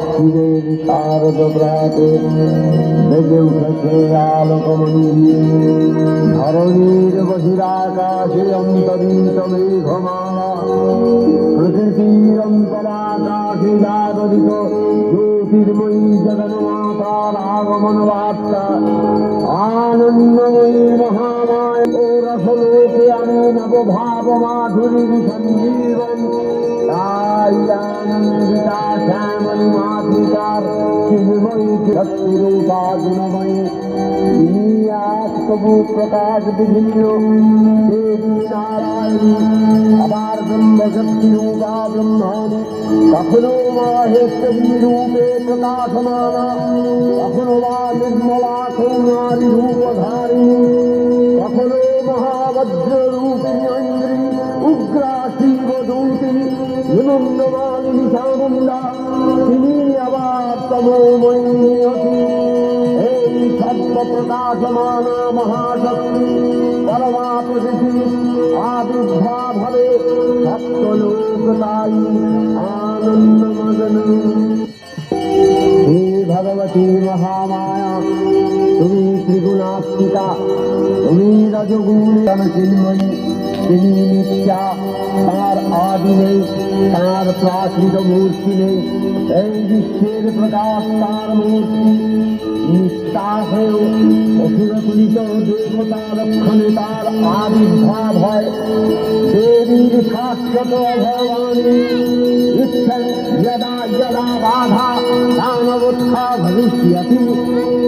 শিবের শারদ প্রাতে বেজে উঠেছে আলোকমঞ্জি, ধরণীর বহিরাকাশে অন্তরিত মেঘমালা, প্রকৃতির অন্তরাকাশে জাগরিত জ্যোতির্ময়ী জগন্মাতার আগমন বার্তা। আনন্দময়ী মহামায় ও রসলোকে আমি নবভাব মাধুরীর সঞ্জীবন। তাই আনন্দিতা শ্যামলী মাতৃকার চিন্ময়ী শক্তিরূপা গুণময়ী, তিনি এক তবু প্রকাশ বিভিন্ন দেবী নারায়ণী, আবার ব্রহ্মশক্তি রূপা ব্রহ্মাণী, কখনো মাহেশ্বরী রূপে প্রকাশমানা, কখনো বা নির্মলা কৌমারী রূপধারিণী, কখনো মহাবজ্র রূপিণী ঐন্দ্রী উগ্রা শিবদূতিনী বিনন্দমালিনী চামুণ্ডা, তিনি আবার তমোময়ী নিয়তি। এই সর্বপ্রকাশমানা মহাশক্তি পরমা প্রকৃতি আবির্ভাব হবে সপ্তলোকতাই আনন্দমগ্ন। হে ভগবতী মহামায়া, তুমি ত্রিগুণাত্মিকা, তুমি রজগুণ চিন্ময়ী, তিনি নিত্যা, তার আদি নেই, তার প্রাকৃত মূর্তি নেই। এই বিশ্বের প্রকাশ তার মূর্তি, নিত্যা হয়েও অসুরতুলিত দেবতা লক্ষণে তার আবির্ভাব হয়। দেবীর শাশ্বত ভগবানী ইচ্ছেন যদা যদা বাধা দানবোত্থা ভবিষ্যতি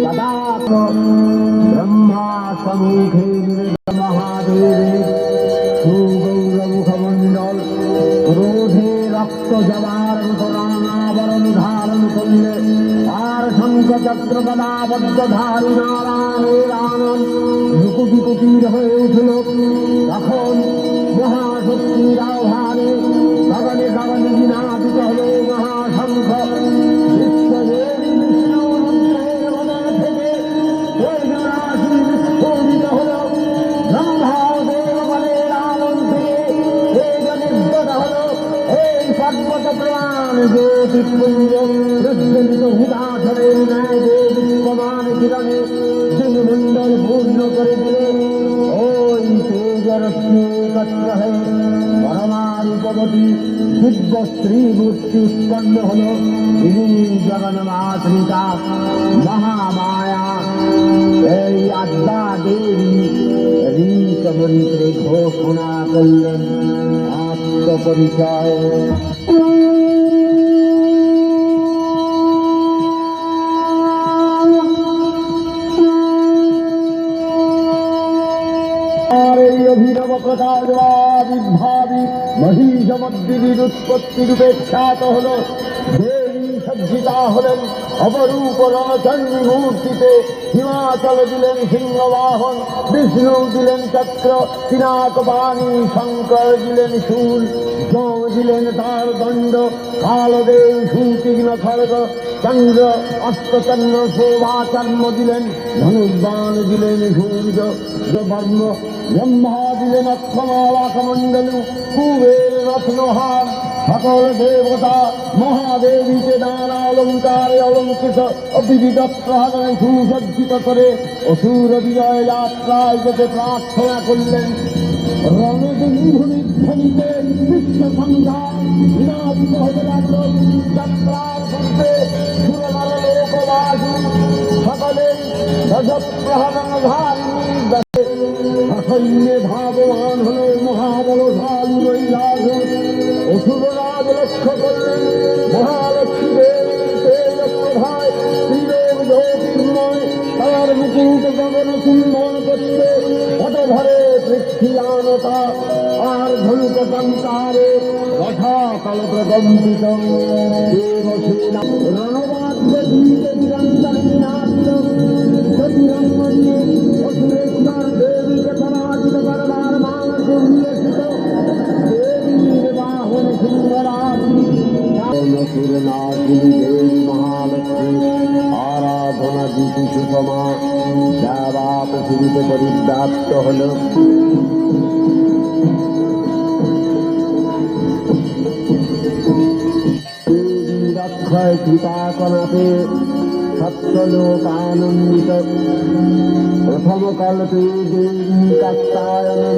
তদা ব্রহ্মা সম্মুখে মহাদেবের সুগৌরমুখমণ্ডল ক্রোধে রক্ত জবার মতরাবরণ ধারণ করলে আর শঙ্খচক্র গদাবদ্ধ ধারী নারায়ণের আনন্দ ভুকুটি কুটির হয়ে উঠল। তখন মহাশক্তির আহ্বানে গগনে গগনে বিনাদিত হল মহাশঙ্খ। বিশ্বদেবী বিষ্ণুরুদ্রের বদন থেকে বৈজরাশি বিস্ফোরিত হল। ব্রহ্মদেব বলের আনন্দ থেকে তেজ নির্গত হল। এই সর্বত প্রমাণ জ্যোতিপুঞ্জ প্রজ্বলিত হুদাধরের ন্যায় দেবীপ্রমাণ কিরণে দিনমণ্ডল পূর্ণ করে দিলে। ওই তেজরশ্মি একত্র হয়ে পরমা রূপবতী দিব্য স্ত্রী মূর্তি উৎপন্ন হল। তিনি জগন্মাতৃকা মহামায়া। এই আদ্যা দেবী ঋক মন্ত্রে ঘোষণা করলেন আত্মপরিচয়। অভিনব প্রকাশ আবির্ভাবী মহিষমদ্দিনীর উৎপত্তি রূপে খ্যাত হল। দেবী সজ্জিতা হলেন অপরূপ রণচণ্ডী মূর্তিতে। হিমাচল দিলেন সিংহবাহন, বিষ্ণু দিলেন চক্র পিনাকপাণি, শঙ্কর দিলেন শূল, যম দিলেন তার দণ্ড, কালদেব সুতীক্ষ্ণ খড়গ, চন্দ্র অষ্টচন্দ্র শোভাচর্ম দিলেন, ধনুর্বাণ দিলেন সূর্য বর্ম, ব্রহ্মা দিলেন অক্ষমালাকমণ্ডলু, কুবের রত্নহার। সকল দেবতা মহাদেবীকে নানা অলঙ্কারে অলঙ্কৃত অবিবিধ প্রহারে সুসজ্জিত করে অসুর বিজয় যাত্রায় যেতে প্রার্থনা করলেন। রণদুন্ধুনিধ্বনিতে বিশ্ব সংগ্রাম বিনাশিত হতে লাগল। যাত্রার মধ্যে সুরমাল লোকবাসী সকলে রজপ্রহরণধারিণী সৈন্যে ধাবমান হল মহাবলশালী মহিলাগ। অসুররাজ লক্ষ্য করলেন মহালক্ষ্মী দেবীর তেজপ্রভায় ত্রিলোক জ্যোতির্ময়, তার মুকুট গগন চুম্বন করছে। পটভরে পৃথিবীয়ানতা আর ধনুক টঙ্কারে রথাকাল প্রকম্পিত। দেবসেনা রণবাদ্য গীতে নিরন্তরে নাচিত। সতীরঙ্গ দিয়ে অসুরেশ্বর দেবীকে পরাজিত করবার মানস উল্লেখিত। দেবীর বাহন সিংহরাজি নাচিনী দেবী মহালক্ষ্মী আরাধনা দিতি সুষমা দেবা পৃথিবীতে পরিব্যাপ্ত হল। অক্ষয় কৃপা কণাতে সত্যলোকানন্দিত প্রথম কল্পে দেবী কাত্তায়নে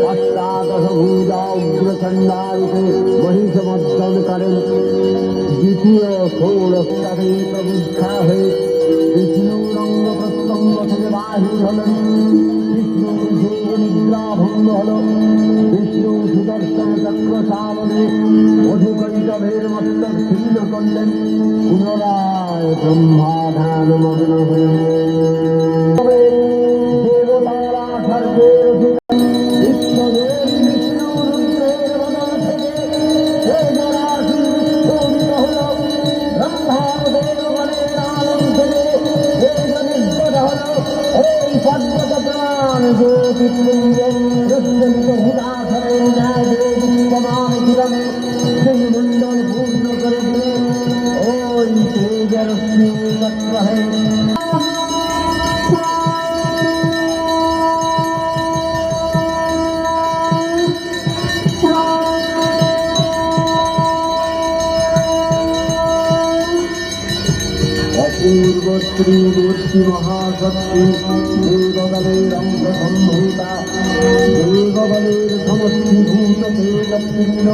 অষ্টাদশ ভূজা উগ্রচণ্ডারূপে মহিষমর্দন করেন। দ্বিতীয় ষোড়শে প্রবুদ্ধা হয়ে বিষ্ণুর অঙ্গ প্রত্যঙ্গ থেকে বাহির হলেন। বিষ্ণুর যোগ নিদ্রা ভঙ্গ হল। বিষ্ণু সুদর্শন চক্র চালনে মধুকৈটভের মস্তক ছিন্ন করলেন। পুনরায় ব্রহ্মা ধ্যান মগ্ন হলেন। দেবতারা স্বর্গের বিশ্বদেব বিষ্ণু রুদ্রের বদন থেকে তেজরাশি বিস্ফোরিত হল। ব্রহ্মাদেব গণের আলম থেকে তেজ নির্গত হল। এই সর্বত প্রাণ জ্যোতিপুঞ্জে প্রজ্বলিত হুদাধরের ন্যায় দীপ্যমান কিরণে সেই মণ্ডল পূর্ণ করে দিলে। ওই তেজের শ্রীতত্ত্ব অপূর্ব ত্রিমূর্তি মহাশক্তি দেববলের অঙ্গ সম্ভূতা দেববলের সমষ্টিভূত তেজপূর্ণ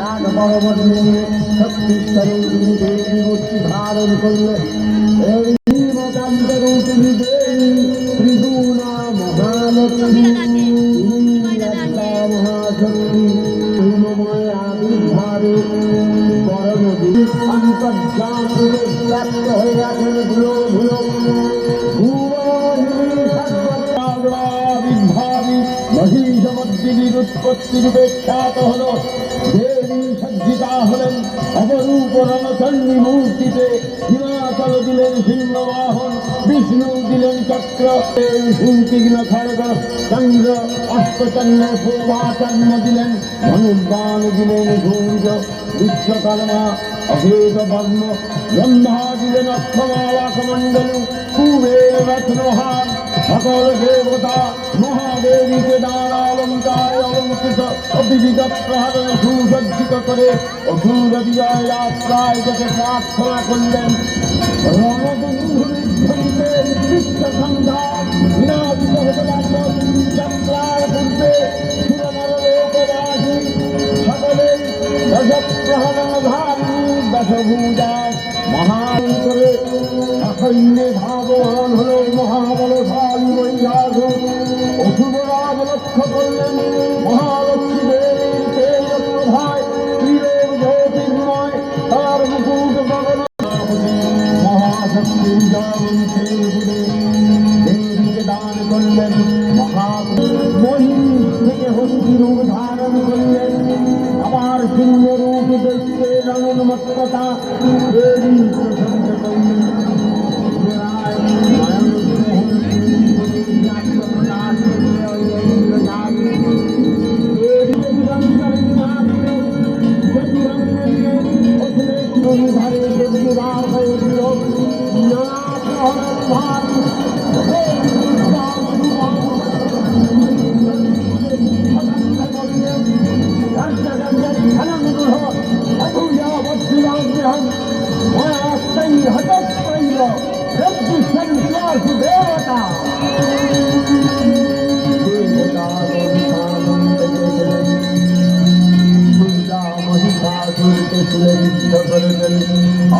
এক পর্বত নিয়ে শক্তিস্তরে তিনি দেবী মূর্তি ধারণ করলেন। এই ভীমকান্ত রূপিণী দেবী ত্রিগুণা মহালক্ষ্মী মহাশক্তি পূর্ণময় আবির্ভাবে পরমদী অন্তর্যাত্রীকে ব্যক্ত হয়ে আছেন। ধুলো ধুলো আবির্ভাবী মহিষমর্দিনীর উৎপত্তি রূপে খ্যাত হল। দেবী সজ্জিতা হলেন অপরূপ রণচণ্ডী মূর্তিতে। হিমাচল দিলেন সিংহবাহন, বিষ্ণু দিলেন চক্র, সুতীক্ষ্ণ খড়গ, চন্দ্র অষ্টচন্দ্র শোভাচন্দ্র দিলেন, ধনুর্বাণ দিলেন সূর্য, বিশ্বকর্মা অভেদ বর্ণ, ব্রহ্মা দিলেন অক্ষমালাকমণ্ডলু, কুবের রত্নহার। সকল দেবতা মহাদেবীকে দানালঙ্কারে অলঙ্কৃত অবিবিধ প্রহারণে সুসজ্জিত করে অসুর বিজয় যাত্রায় যেতে প্রার্থনা করলেন। রণবন্ধুরিধ্বনিতে বিশ্বসন্ধ্যা বিনাশিত হতে লাগল। যাত্রার পূর্বে সুরনরলোকবাসী সকলেই দশপ্রহরণধারিণী দশভূজা মহান করে সৈন্যে ধাবমান হল মহাবলশালী বৈরাগুণ। অশুভরাজ লক্ষ্য করলেন মহালক্ষ্মী দেবীর তেজ প্রভায় ত্রিলোক জ্যোতির্ময় তার মুকুট গগন মহাশক্তির জয়ন্তে দেবীকে দান করলেন। মহিষ থেকে হস্তি রূপ ধারণ করলেন। আবার সিংহ রূপ দেখতে রণোন্মত্ততা দেবী প্রশংসা করলেন।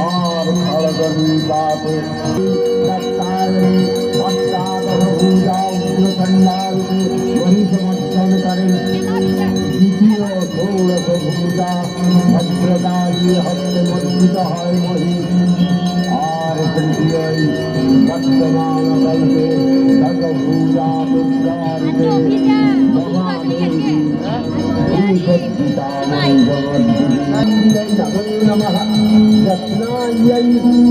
और खड़गनी बापे মহিষমর্দন করেন। দ্বিতীয় ষোড়শ ভূজা ভদ্রকালী হস্তে মর্দিত হয় মহিষ। আর তৃতীয় বর্তমান কল্পে দশভূজা দুর্গারূপে মহাদেবী শ্রীসজ্জিতাময়ী জগদ্গুরুयै নমঃ। রত্নাयै নমঃ।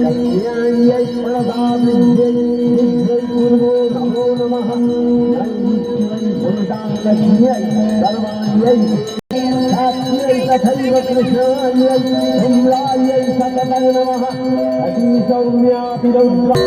कल्याण्यै प्रदाविद्यै विद्यै पूर्वो नमो नमः। लक्ष्म्यै सर्वाण्यै साक्ष्यै तथैव कृष्णायै धूम्रायै सकलै नमः। अति सौम्याति रौद्रा